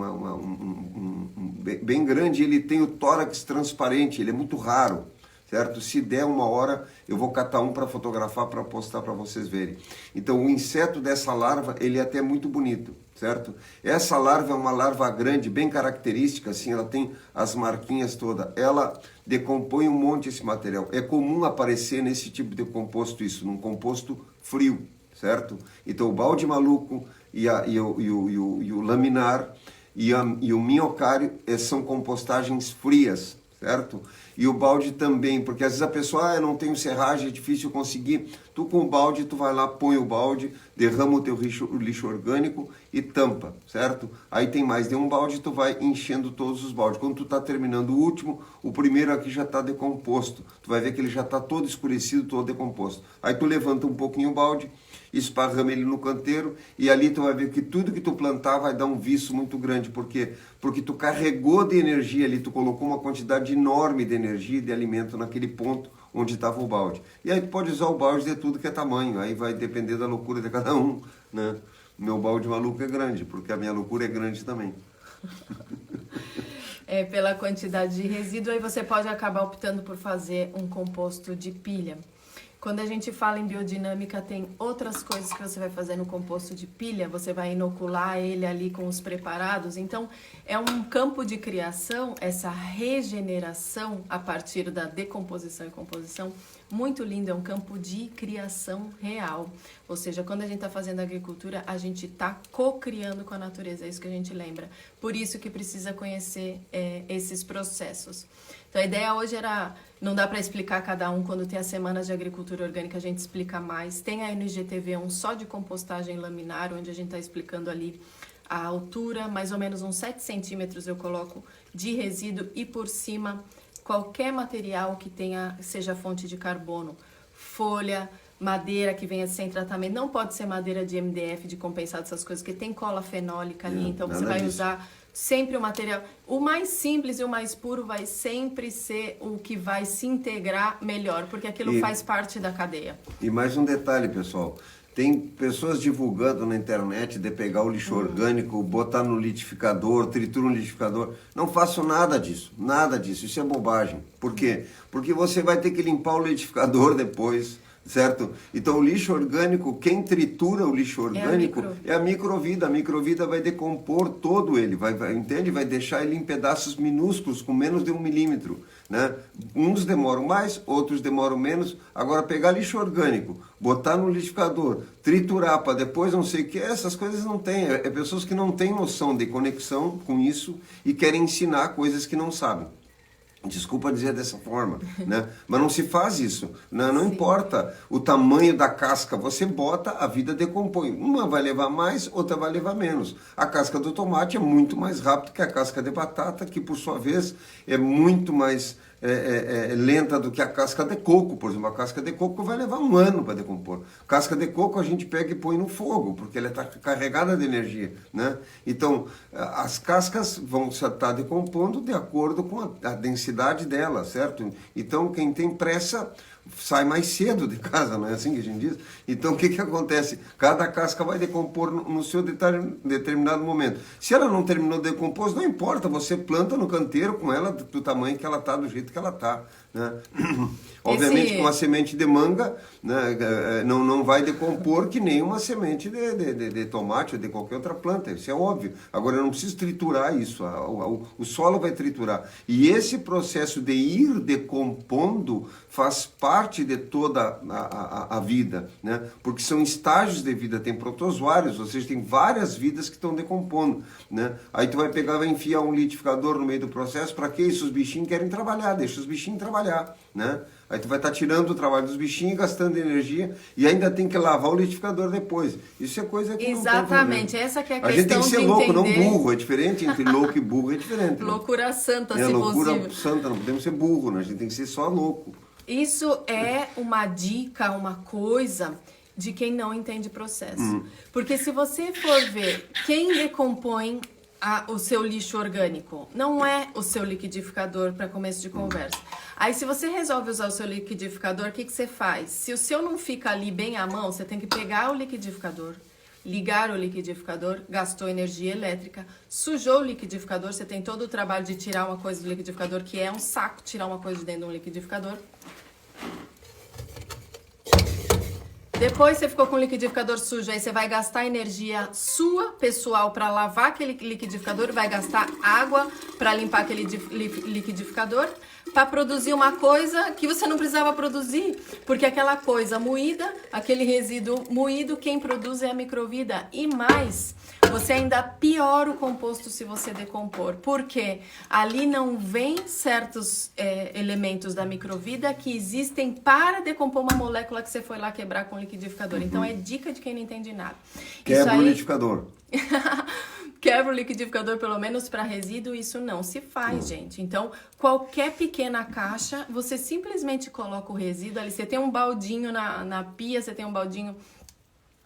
bem grande, ele tem o tórax transparente, ele é muito raro. Certo? Se der uma hora, eu vou catar um para fotografar, para postar para vocês verem. Então, o inseto dessa larva, ele é até muito bonito, certo? Essa larva é uma larva grande, bem característica, assim, ela tem as marquinhas todas. Ela decompõe um monte esse material. É comum aparecer nesse tipo de composto isso, num composto frio, certo? Então, o balde maluco e o laminar e o minhocário são compostagens frias, certo? E o balde também, porque às vezes a pessoa, eu não tenho serragem, é difícil conseguir. Tu com o balde, tu vai lá, põe o balde, derrama o teu lixo orgânico e tampa, certo? Aí tem mais de um balde, tu vai enchendo todos os baldes. Quando tu tá terminando o último, o primeiro aqui já tá decomposto. Tu vai ver que ele já tá todo escurecido, todo decomposto. Aí tu levanta um pouquinho o balde, esparrama ele no canteiro e ali tu vai ver que tudo que tu plantar vai dar um viço muito grande. Por quê? Porque tu carregou de energia ali, tu colocou uma quantidade enorme de energia e de alimento naquele ponto onde estava o balde. E aí tu pode usar o balde de tudo que é tamanho, aí vai depender da loucura de cada um, né? Meu balde maluco é grande, porque a minha loucura é grande também. Pela quantidade de resíduo, aí você pode acabar optando por fazer um composto de pilha. Quando a gente fala em biodinâmica, tem outras coisas que você vai fazer no composto de pilha, você vai inocular ele ali com os preparados. Então, é um campo de criação, essa regeneração a partir da decomposição e composição, muito lindo, é um campo de criação real. Ou seja, quando a gente está fazendo agricultura, a gente está co-criando com a natureza, é isso que a gente lembra. Por isso que precisa conhecer esses processos. Então, a ideia hoje era, não dá para explicar cada um, quando tem as semanas de agricultura orgânica a gente explica mais. Tem aí no IGTV um só de compostagem laminar, onde a gente está explicando ali a altura, mais ou menos uns 7 centímetros eu coloco de resíduo e por cima qualquer material que seja fonte de carbono, folha, madeira que venha sem tratamento, não pode ser madeira de MDF, de compensado, essas coisas, que tem cola fenólica ali, então você vai usar sempre o material, o mais simples e o mais puro vai sempre ser o que vai se integrar melhor, porque aquilo faz parte da cadeia. E mais um detalhe, pessoal, tem pessoas divulgando na internet de pegar o lixo orgânico, botar no liquidificador, tritura no liquidificador. Não faço nada disso, isso é bobagem. Por quê? Porque você vai ter que limpar o liquidificador depois, certo? Então o lixo orgânico, quem tritura o lixo orgânico é a microvida. A microvida vai decompor todo ele, entende? Vai deixar ele em pedaços minúsculos, com menos de 1 milímetro, né? Uns demoram mais, outros demoram menos. Agora pegar lixo orgânico, botar no liquidificador, triturar para depois não sei o que, essas coisas não tem. É pessoas que não têm noção de conexão com isso e querem ensinar coisas que não sabem. Desculpa dizer dessa forma, né? Mas não se faz isso, né? Não importa o tamanho da casca, você bota, a vida decompõe. Uma vai levar mais, outra vai levar menos. A casca do tomate é muito mais rápida que a casca de batata, que por sua vez é muito mais lenta do que a casca de coco. Por exemplo, a casca de coco vai levar 1 ano para decompor. Casca de coco a gente pega e põe no fogo, porque ela está carregada de energia, né? Então, as cascas vão estar decompondo de acordo com a densidade dela, certo? Então, quem tem pressa sai mais cedo de casa, não é assim que a gente diz? Então, o que que acontece? Cada casca vai decompor no seu determinado momento. Se ela não terminou de decompor, não importa, você planta no canteiro com ela do tamanho que ela está, do jeito que ela está, né? Obviamente, com uma semente de manga, né, não vai decompor que nem uma semente de tomate ou de qualquer outra planta, isso é óbvio. Agora, eu não preciso triturar isso, o solo vai triturar. E esse processo de ir decompondo faz parte de toda a vida, né? Porque são estágios de vida, tem protozoários, ou seja, tem várias vidas que estão decompondo, né? Aí tu vai pegar, vai enfiar um liquidificador no meio do processo, para que isso? Os bichinhos querem trabalhar, deixa os bichinhos trabalhar, né? Aí tu vai estar tirando o trabalho dos bichinhos, gastando energia, e ainda tem que lavar o liquidificador depois. Isso é coisa que exatamente, essa que é a questão. A gente tem que ser louco, entender... não burro, é diferente entre louco e burro, é diferente. Loucura santa, se loucura possível. Santa, não podemos ser burro, né? A gente tem que ser só louco. Isso é uma dica, uma coisa de quem não entende processo. Porque se você for ver quem decompõe o seu lixo orgânico, não é o seu liquidificador, para começo de conversa. Aí se você resolve usar o seu liquidificador, o que você faz? Se o seu não fica ali bem à mão, você tem que pegar o liquidificador, ligar o liquidificador, gastou energia elétrica, sujou o liquidificador, você tem todo o trabalho de tirar uma coisa do liquidificador, que é um saco tirar uma coisa de dentro de um liquidificador. Depois você ficou com o liquidificador sujo, aí você vai gastar energia sua, pessoal, para lavar aquele liquidificador, vai gastar água para limpar aquele liquidificador, para produzir uma coisa que você não precisava produzir, porque aquela coisa moída, aquele resíduo moído, quem produz é a microvida. E mais, você ainda piora o composto se você decompor, porque ali não vem certos elementos da microvida que existem para decompor uma molécula que você foi lá quebrar com o liquidificador. Então é dica de quem não entende nada. Quebra o liquidificador. Quebra o liquidificador, pelo menos para resíduo, isso não se faz, gente. Então, qualquer pequena caixa, você simplesmente coloca o resíduo ali. Você tem um baldinho na pia, você tem um baldinho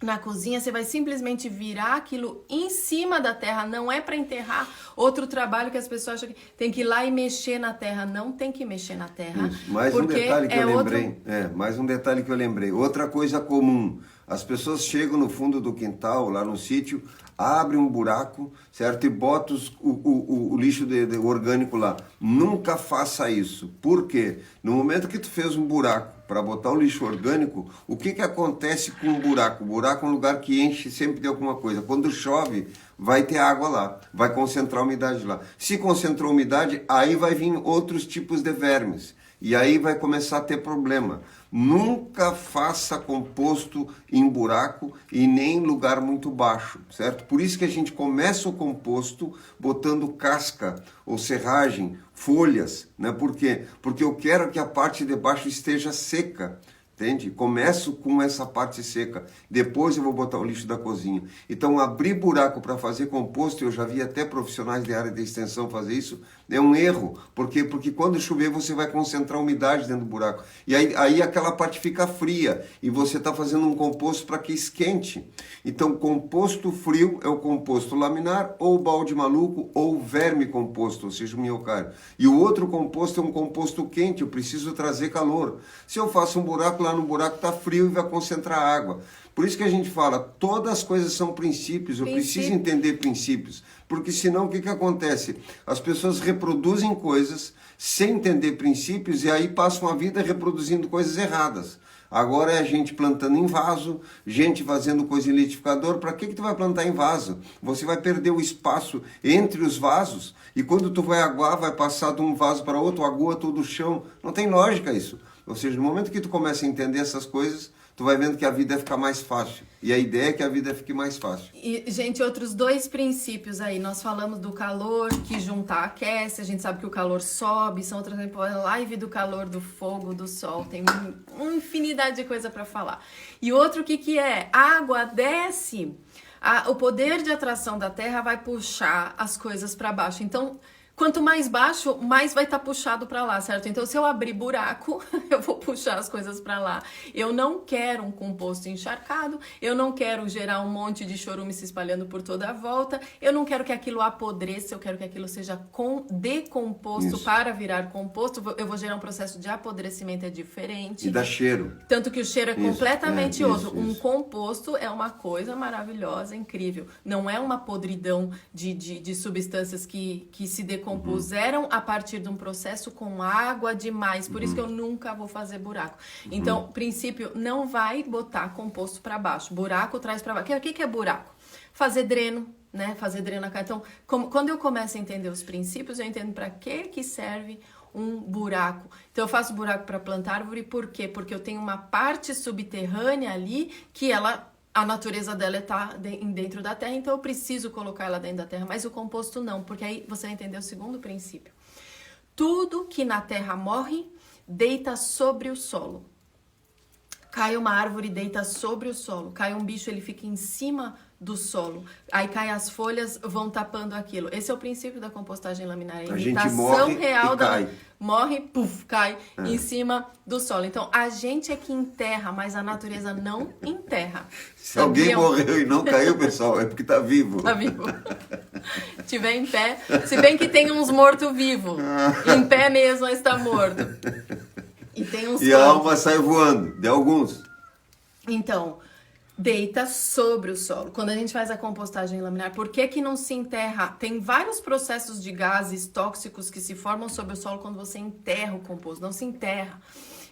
na cozinha, você vai simplesmente virar aquilo em cima da terra. Não é para enterrar. Outro trabalho que as pessoas acham que tem que ir lá e mexer na terra. Não tem que mexer na terra. Isso. Mais um detalhe que eu lembrei. Mais um detalhe que eu lembrei. Outra coisa comum. As pessoas chegam no fundo do quintal, lá no sítio, abrem um buraco, certo? E botam o lixo orgânico lá. Nunca faça isso. Por quê? No momento que tu fez um buraco para botar o lixo orgânico, o que que acontece com o buraco? O buraco é um lugar que enche sempre de alguma coisa. Quando chove, vai ter água lá, vai concentrar umidade lá. Se concentrou umidade, aí vai vir outros tipos de vermes. E aí vai começar a ter problema. Nunca faça composto em buraco e nem em lugar muito baixo, certo? Por isso que a gente começa o composto botando casca ou serragem, folhas, né? Por quê? Porque eu quero que a parte de baixo esteja seca. Entende? Começo com essa parte seca, depois eu vou botar o lixo da cozinha. Então, abrir buraco para fazer composto, eu já vi até profissionais de área de extensão fazer isso, é um erro. Por quê? Porque quando chover, você vai concentrar umidade dentro do buraco. E aí aquela parte fica fria, e você está fazendo um composto para que esquente. Então, composto frio é o composto laminar, ou balde maluco, ou verme composto, ou seja, o minhocário. E o outro composto é um composto quente, eu preciso trazer calor. Se eu faço um buraco, lá no buraco está frio e vai concentrar água. Por isso que a gente fala, todas as coisas são princípios, eu preciso entender princípios, porque senão o que acontece? As pessoas reproduzem coisas sem entender princípios e aí passam a vida reproduzindo coisas erradas. Agora é a gente plantando em vaso, gente fazendo coisa em liquidificador. Para que tu vai plantar em vaso? Você vai perder o espaço entre os vasos e quando tu vai aguar, vai passar de um vaso para outro, agua todo o chão. Não tem lógica isso. Ou seja, no momento que tu começa a entender essas coisas, tu vai vendo que a vida vai ficar mais fácil. E a ideia é que a vida fique mais fácil. E, gente, outros 2 princípios aí. Nós falamos do calor, que juntar aquece. A gente sabe que o calor sobe. São outras live do calor, do fogo, do sol. Tem uma infinidade de coisa para falar. E outro, o que é? Água desce. O poder de atração da Terra vai puxar as coisas para baixo. Então, quanto mais baixo, mais vai estar puxado para lá, certo? Então, se eu abrir buraco, eu vou puxar as coisas para lá. Eu não quero um composto encharcado, eu não quero gerar um monte de chorume se espalhando por toda a volta, eu não quero que aquilo apodreça, eu quero que aquilo seja decomposto. Isso. Para virar composto. Eu vou gerar um processo de apodrecimento, é diferente. E dá cheiro. Tanto que o cheiro é completamente outro. Um composto é uma coisa maravilhosa, incrível. Não é uma podridão de substâncias que se decompuseram a partir de um processo com água demais. Por isso que eu nunca vou fazer buraco. Então, princípio, não vai botar composto para baixo. Buraco traz para baixo. O que é buraco? Fazer dreno, né? Fazer dreno na casa. Então, quando eu começo a entender os princípios, eu entendo para que serve um buraco. Então, eu faço buraco para plantar árvore, por quê? Porque eu tenho uma parte subterrânea ali que a natureza dela está dentro da terra, então eu preciso colocar ela dentro da terra, mas o composto não, porque aí você vai entender o segundo princípio. Tudo que na terra morre, deita sobre o solo. Cai uma árvore, deita sobre o solo. Cai um bicho, ele fica em cima do solo. Aí cai as folhas, vão tapando aquilo. Esse é o princípio da compostagem laminar. A imitação real da... Morre, puf, cai em cima do solo. Então, a gente é que enterra, mas a natureza não enterra. Se alguém morreu e não caiu, pessoal, é porque tá vivo. Tá vivo. Tiver em pé, se bem que tem uns mortos-vivos. Em pé mesmo, mas está morto. E tem uns a alma sai voando, de alguns. Então, deita sobre o solo. Quando a gente faz a compostagem laminar, por que não se enterra? Tem vários processos de gases tóxicos que se formam sobre o solo quando você enterra o composto. Não se enterra.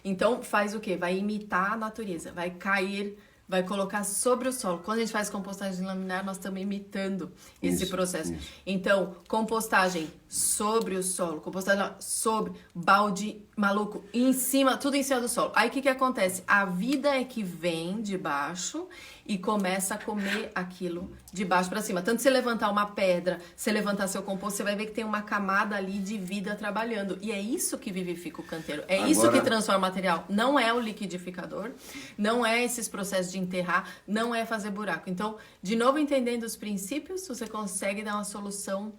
Então, faz o quê? Vai imitar a natureza. Vai cair, vai colocar sobre o solo. Quando a gente faz compostagem laminar, nós estamos imitando esse processo. Isso. Então, compostagem sobre o solo, compostagem sobre, balde, maluco, em cima, tudo em cima do solo. Aí o que acontece? A vida é que vem de baixo e começa a comer aquilo de baixo para cima. Tanto você levantar uma pedra, você levantar seu composto, você vai ver que tem uma camada ali de vida trabalhando. E é isso que vivifica o canteiro. É isso que transforma o material. Não é o liquidificador, não é esses processos de enterrar, não é fazer buraco. Então, de novo, entendendo os princípios, você consegue dar uma solução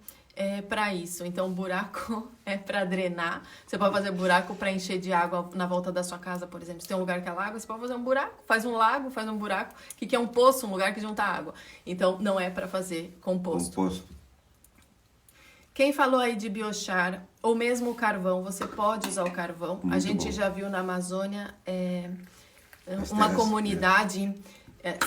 para isso. Então, buraco é para drenar. Você pode fazer buraco para encher de água na volta da sua casa, por exemplo. Se tem um lugar que é lago, você pode fazer um buraco. Faz um lago, faz um buraco. O que é um poço? Um lugar que junta água. Então, não é para fazer composto. Quem falou aí de biochar, ou mesmo o carvão, você pode usar o carvão. Muito a gente já viu na Amazônia uma comunidade...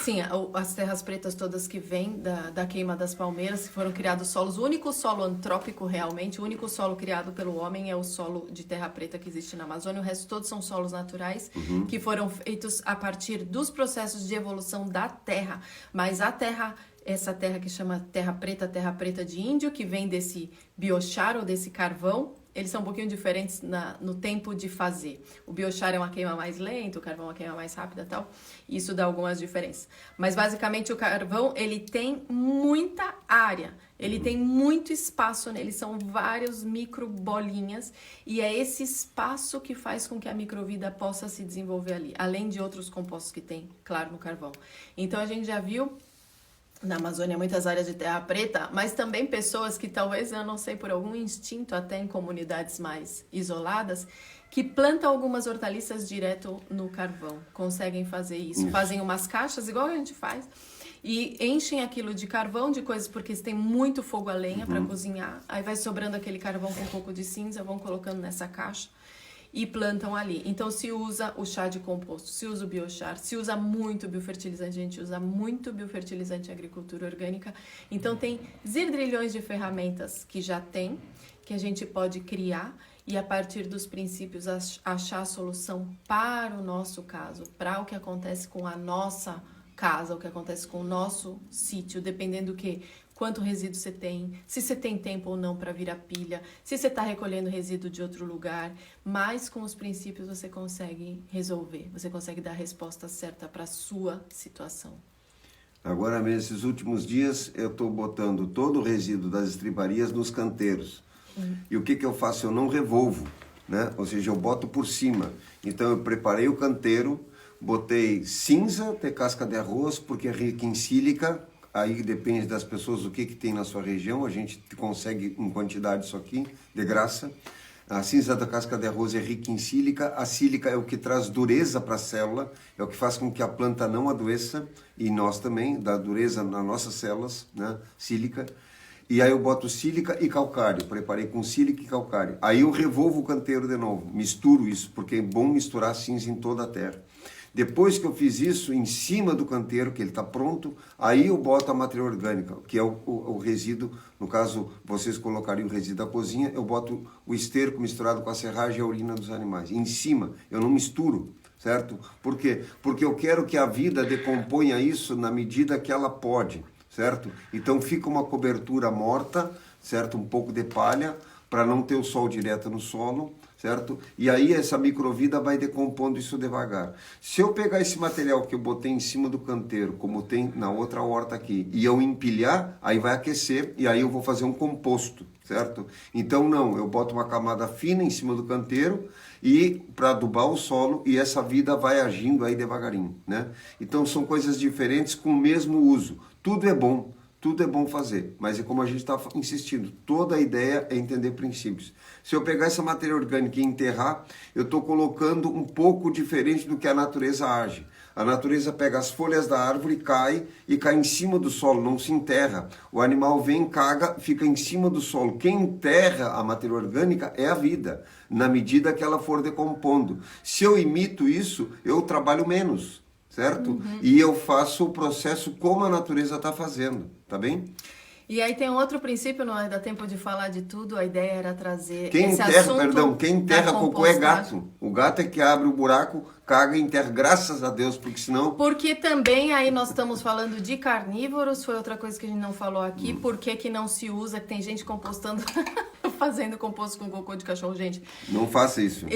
sim, as terras pretas todas que vêm da queima das palmeiras, que foram criados solos. O único solo antrópico realmente, o único solo criado pelo homem é o solo de terra preta que existe na Amazônia. O resto todos são solos naturais que foram feitos a partir dos processos de evolução da terra. Mas a terra, essa terra que chama terra preta de índio, que vem desse biochar ou desse carvão, eles são um pouquinho diferentes no tempo de fazer. O biochar é uma queima mais lenta, o carvão é uma queima mais rápida e tal. Isso dá algumas diferenças. Mas, basicamente, o carvão, ele tem muita área. Ele tem muito espaço nele. São vários micro bolinhas. E é esse espaço que faz com que a microvida possa se desenvolver ali. Além de outros compostos que tem, claro, no carvão. Então, a gente já viu... na Amazônia, muitas áreas de terra preta, mas também pessoas que talvez, eu não sei, por algum instinto, até em comunidades mais isoladas, que plantam algumas hortaliças direto no carvão. Conseguem fazer isso. Fazem umas caixas, igual a gente faz, e enchem aquilo de carvão, de coisas, porque tem muito fogo a lenha para cozinhar. Aí vai sobrando aquele carvão com um pouco de cinza, vão colocando nessa caixa e plantam ali. Então, se usa o chá de composto, se usa o biochar, se usa muito biofertilizante, a gente usa muito biofertilizante em agricultura orgânica. Então, tem zilhões de ferramentas que já tem, que a gente pode criar e, a partir dos princípios, achar a solução para o nosso caso, para o que acontece com a nossa casa, o que acontece com o nosso sítio, dependendo do que, quanto resíduo você tem, se você tem tempo ou não para virar pilha, se você está recolhendo resíduo de outro lugar, mas com os princípios você consegue resolver, você consegue dar a resposta certa para a sua situação. Agora mesmo, esses últimos dias, eu estou botando todo o resíduo das estribarias nos canteiros. E o que eu faço? Eu não revolvo, né? Ou seja, eu boto por cima. Então eu preparei o canteiro, botei cinza de casca de arroz, porque é rica em sílica. Aí depende das pessoas o que tem na sua região, a gente consegue em quantidade isso aqui, de graça. A cinza da casca de arroz é rica em sílica, a sílica é o que traz dureza para a célula, é o que faz com que a planta não adoeça, e nós também, dá dureza nas nossas células, né? Sílica. E aí eu boto sílica e calcário, preparei com sílica e calcário. Aí eu revolvo o canteiro de novo, misturo isso, porque é bom misturar cinza em toda a terra. Depois que eu fiz isso, em cima do canteiro, que ele está pronto, aí eu boto a matéria orgânica, que é o resíduo, no caso, vocês colocariam o resíduo da cozinha, eu boto o esterco misturado com a serragem e a urina dos animais. Em cima, eu não misturo, certo? Por quê? Porque eu quero que a vida decomponha isso na medida que ela pode, certo? Então fica uma cobertura morta, certo? Um pouco de palha, para não ter o sol direto no solo, certo? E aí essa microvida vai decompondo isso devagar. Se eu pegar esse material que eu botei em cima do canteiro, como tem na outra horta aqui, e eu empilhar, aí vai aquecer e aí eu vou fazer um composto, certo? Então não, eu boto uma camada fina em cima do canteiro e para adubar o solo e essa vida vai agindo aí devagarinho, né? Então são coisas diferentes com o mesmo uso. Tudo é bom. Tudo é bom fazer, mas é como a gente está insistindo, toda a ideia é entender princípios. Se eu pegar essa matéria orgânica e enterrar, eu estou colocando um pouco diferente do que a natureza age. A natureza pega as folhas da árvore, cai e cai em cima do solo, não se enterra. O animal vem, caga, fica em cima do solo. Quem enterra a matéria orgânica é a vida, na medida que ela for decompondo. Se eu imito isso, eu trabalho menos. Certo? E eu faço o processo como a natureza está fazendo, tá bem? E aí tem um outro princípio, não vai dar tempo de falar de tudo, a ideia era trazer quem esse enterra, assunto perdão, quem enterra da cocô é compostagem. gato. O gato é que abre o buraco, caga e enterra, graças a Deus, porque senão... Porque também aí nós estamos falando de carnívoros, foi outra coisa que a gente não falou aqui, por que não se usa, que tem gente compostando, fazendo composto com cocô de cachorro, gente. Não faça isso.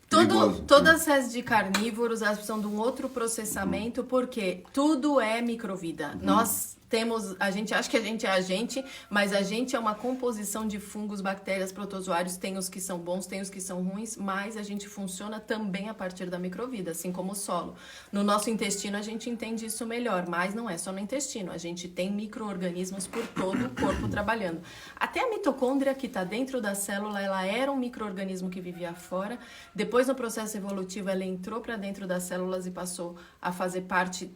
Todas as redes de carnívoros, elas precisam de um outro processamento, porque tudo é microvida. Nós temos, a gente acha que a gente é a gente, mas a gente é uma composição de fungos, bactérias, protozoários, tem os que são bons, tem os que são ruins, mas a gente funciona também a partir da microvida, assim como o solo. No nosso intestino a gente entende isso melhor, mas não é só no intestino, a gente tem micro-organismos por todo o corpo trabalhando. Até a mitocôndria que está dentro da célula, ela era um micro-organismo que vivia fora, depois no processo evolutivo ela entrou para dentro das células e passou a fazer parte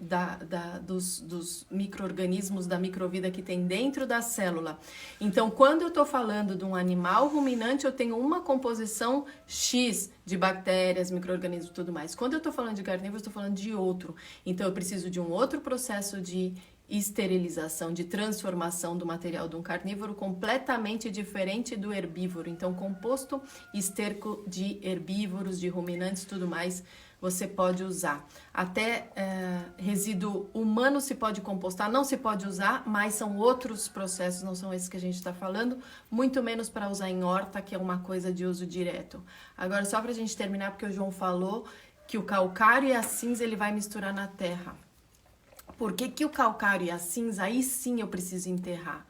dos micro-organismos, da microvida que tem dentro da célula. Então, quando eu estou falando de um animal ruminante, eu tenho uma composição X de bactérias, micro-organismos e tudo mais. Quando eu estou falando de carnívoro, eu estou falando de outro. Então, eu preciso de um outro processo de esterilização, de transformação do material de um carnívoro completamente diferente do herbívoro. Então, composto esterco de herbívoros, de ruminantes e tudo mais, você pode usar. Até resíduo humano se pode compostar, não se pode usar, mas são outros processos, não são esses que a gente está falando, muito menos para usar em horta, que é uma coisa de uso direto. Agora, só para a gente terminar, porque o João falou que o calcário e a cinza ele vai misturar na terra. Por que o calcário e a cinza, aí sim eu preciso enterrar?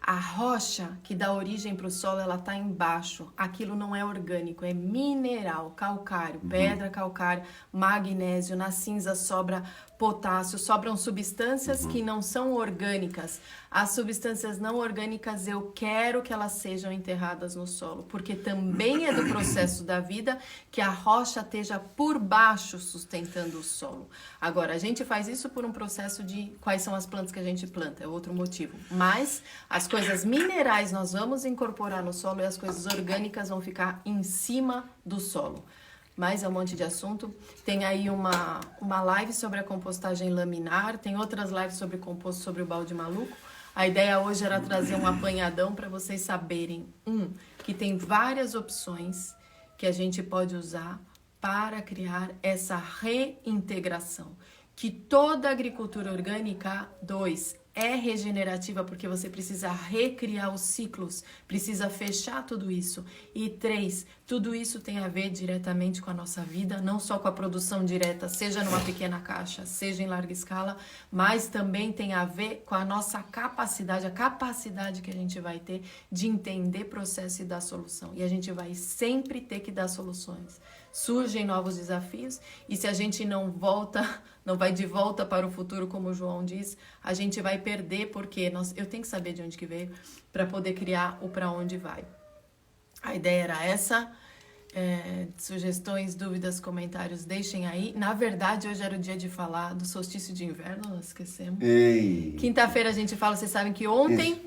A rocha que dá origem para o solo, ela está embaixo. Aquilo não é orgânico, é mineral, calcário, pedra, calcário, magnésio. Na cinza sobra potássio, sobram substâncias que não são orgânicas. As substâncias não orgânicas, eu quero que elas sejam enterradas no solo, porque também é do processo da vida que a rocha esteja por baixo sustentando o solo. Agora, a gente faz isso por um processo de quais são as plantas que a gente planta, é outro motivo. Mas as coisas minerais nós vamos incorporar no solo e as coisas orgânicas vão ficar em cima do solo. Mas é um monte de assunto. Tem aí uma live sobre a compostagem laminar, tem outras lives sobre composto, sobre o balde maluco. A ideia hoje era trazer um apanhadão para vocês saberem, que tem várias opções que a gente pode usar para criar essa reintegração. que toda agricultura orgânica, 2, é regenerativa porque você precisa recriar os ciclos, precisa fechar tudo isso. E 3, tudo isso tem a ver diretamente com a nossa vida, não só com a produção direta, seja numa pequena caixa, seja em larga escala, mas também tem a ver com a nossa capacidade, a capacidade que a gente vai ter de entender processo e dar solução. E a gente vai sempre ter que dar soluções. Surgem novos desafios e se a gente não vai de volta para o futuro, como o João diz, a gente vai perder porque eu tenho que saber de onde que veio para poder criar o para onde vai. A ideia era essa. Sugestões, dúvidas, comentários, deixem aí. Na verdade, hoje era o dia de falar do solstício de inverno, nós esquecemos. Quinta-feira a gente fala, vocês sabem que ontem,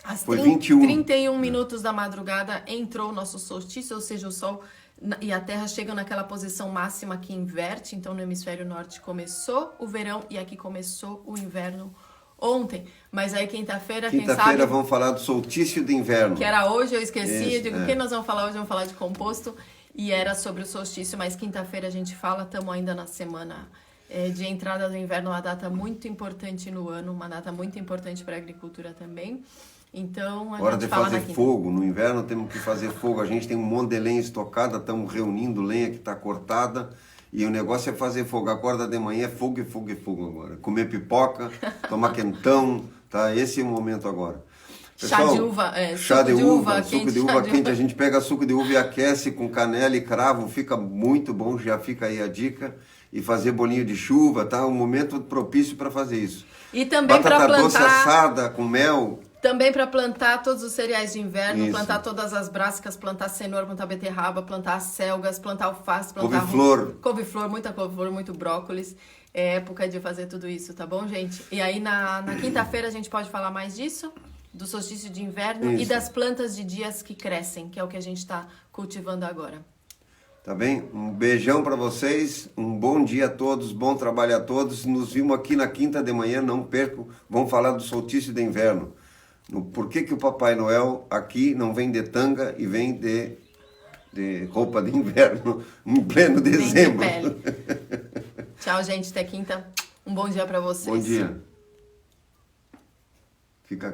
às 31 minutos da madrugada, entrou o nosso solstício, ou seja, o Sol e a Terra chegam naquela posição máxima que inverte. Então, no hemisfério norte começou o verão e aqui começou o inverno ontem. Mas aí quinta-feira, quem sabe... Quinta-feira vamos falar do solstício de inverno. Que era hoje, eu esqueci. Eu digo, o que nós vamos falar hoje? Vamos falar de composto. E era sobre o solstício, mas quinta-feira a gente fala. Estamos ainda na semana de entrada do inverno, uma data muito importante no ano, uma data muito importante para a agricultura também. Então, hora de fazer fogo. No inverno temos que fazer fogo. A gente tem um monte de lenha estocada, estamos reunindo lenha que está cortada. E o negócio é fazer fogo. Acorda de manhã, é fogo e fogo e fogo agora. Comer pipoca, tomar quentão, tá? Esse é o momento agora. Pessoal, chá de uva, suco de uva quente. A gente pega suco de uva e aquece com canela e cravo, fica muito bom. Já fica aí a dica. E fazer bolinho de chuva, tá? Um momento propício para fazer isso. E também para plantar... Batata doce assada com mel... Também para plantar todos os cereais de inverno, plantar todas as brassicas, plantar cenoura, plantar beterraba, plantar selgas, plantar alface, plantar couve-flor, muita couve-flor, muito brócolis. É época de fazer tudo isso, tá bom, gente? E aí na quinta-feira a gente pode falar mais disso, do solstício de inverno e das plantas de dias que crescem, que é o que a gente está cultivando agora. Tá bem? Um beijão para vocês, um bom dia a todos, bom trabalho a todos. Nos vimos aqui na quinta de manhã, não percam, vamos falar do solstício de inverno. Por que o Papai Noel aqui não vem de tanga e vem de roupa de inverno em pleno dezembro? Tchau, gente. Até quinta. Um bom dia para vocês. Bom dia.